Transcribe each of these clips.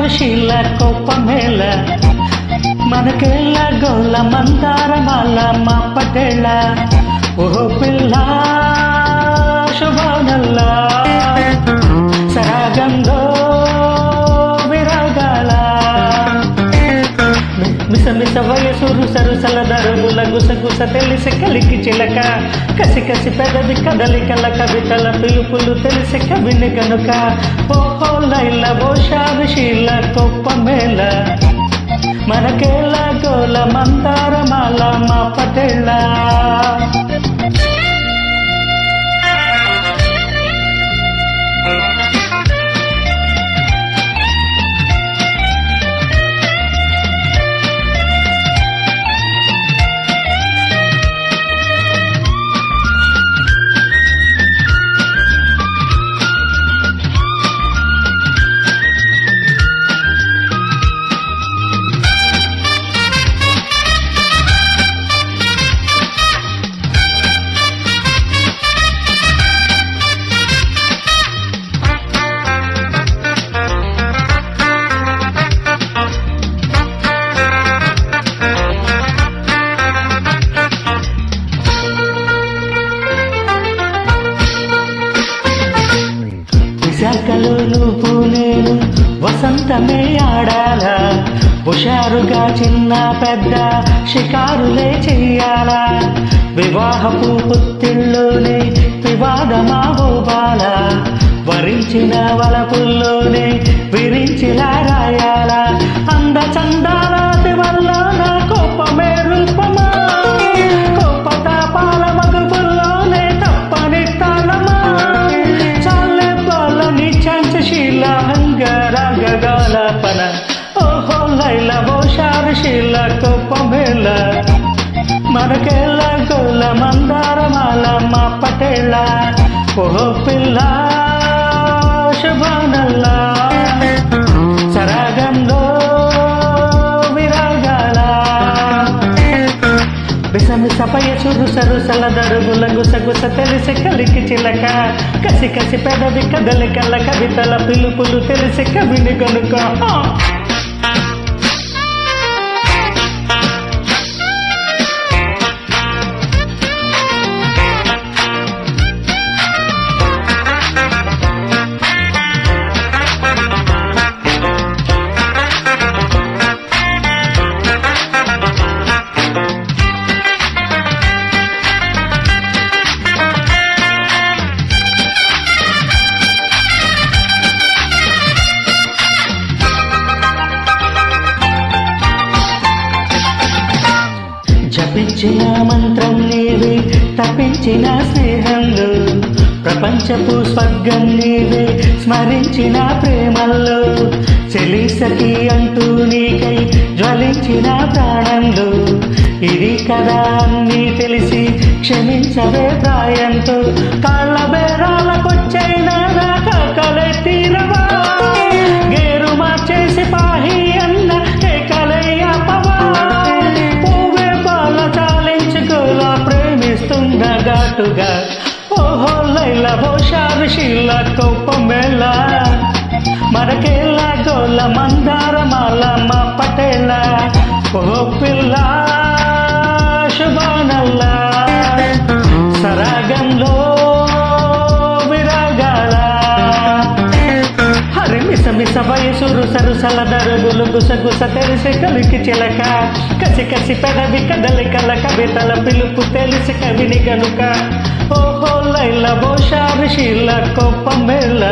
శీల కోపమేళ మనకేళ్ళ గోల మందారమాల మా పటేళ్ళ ఓహో పిల్ల శుభానల్లా సరాగంలో విరాగాల మిస మిస వయసు సరుసల దరుగుల గుసగుస తెలిసి కలికి చిలక కసి కసి పెదవి కదలికల కవితల పిలుపులు తెలిసి కవిని గనుక ఓహో లైల ఓ శారశీల కోపమేళ మనకేళ్ళ గోల మందారమాల మా పటేళ్ళ విశాఖలో నువ్వు నేను వసంతమే ఆడాలా హుషారుగా చిన్న పెద్ద షికారులే చెయ్యాలా వివాహపు పుత్తిల్లోనే వివాదమా హోబాలా వరించిన వలపుల్లోనే విరించిలా రాయాలా అంద చందాలాది వల్ల నా కోపమే రూపమా కోపతాపాల మగుపుల్లోనే తప్పని తాళమా శీల హంగరాగగాలపన ఓహో లైల ఓ శారశీల కోపమేళ మనకేళ్ళ గోల మందారమాల మా పటేళ్ళ ఓహో పిల్ల శుభానల్లా సరాగంలో విరాగాల మిసమిస పయసు సరుసల దరుగుల గుసగుస తెలిసి కలికి చిలక కసి కసి పెదవి కదలికల కవితల పిలుపులు తెలిసి కవిని గనుక జపించిన మంత్రం నీవే తపించిన స్నేహంలో ప్రపంచపు స్వర్గం నీవే స్మరించిన ప్రేమల్లో చెలిసకి అంటూ నీకై జ్వలించిన ప్రాణంలో ఇది కదా అన్నీ తెలిసి క్షమించవే ప్రాయంతో కాళ్ళ బేరాలకొచ్చైనా నా కాకలే తీరవా గేరు మార్చేసి పాహి అన్న కేకలయ్య పవా ప్రేమిస్తున్న ఘాటుగా ఓహో లైల ఓ శారశీల కోపమేళ మనకేళ్ళ గోల మందారమాల మా పటేళ్ళ ఓ పిల్ల శుభానల్లా సరాగంలో విరాగాల హరి మిస మిస వయసు సరుసల దరుగులు గుసగుస తెలిసి కలికి చిలక కసి కసి పెదవి కదలికల కవితల పిలుపు తెలిసి కవిని గనుక ఓహో లైల ఓ శారశీల కోపమేళ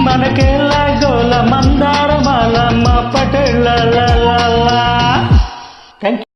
మనకేళ్ళ గోల మందారమాల మా పటేళ్ళ థ్యాంక్ యూ.